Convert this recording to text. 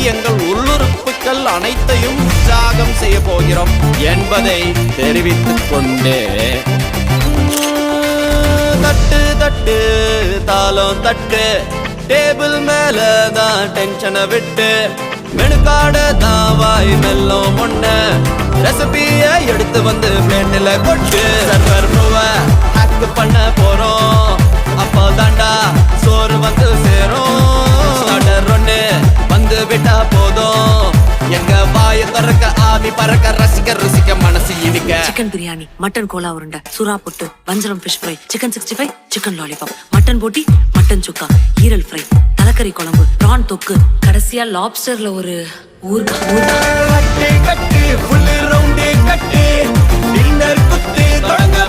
எங்கள் உள்ளுறுப்புகள் அனைத்தையும் உற்சாகம் செய்ய போகிறோம் என்பதை தெரிவித்துக் கொண்டு தட்டு தட்டு தாளம் தட்டு டேபிள் மேலதான் டென்ஷனை விட்டு மெனுக்காட தான் வாய் மெல்லும் ஒண்ணு ரெசிபிய எடுத்து வந்து பிளேட்டில் கொட்டு சர்வர் ஹேக் பண்ண போறோம் அப்போ தாண்டா சோறு வந்து சேரும் ஆர்டர் ஒண்ணு வந்து விட்டா போதும் எங்க வாய திறக்க ஆவி பறக்க ரசிக்க ருசிக்க மனசு இடிக்க சிக்கன் பிரியாணி மட்டன் கோலா உருண்டை சுறா புட்டு வஞ்சரம் fish fry chicken 65 chicken lollipop mutton போட்டி மட்டன் சுக்கா ஈரல் ஃப்ரை தலைக்கறி குழம்பு பிரான் தொக்கு கடைசியா லாப்ஸ்டர்ல ஒரு ஊர்கா கட்டி கட்டி ஃபுல் ரவுண்டே கட்டி டின்னர் குத்து தொடங்க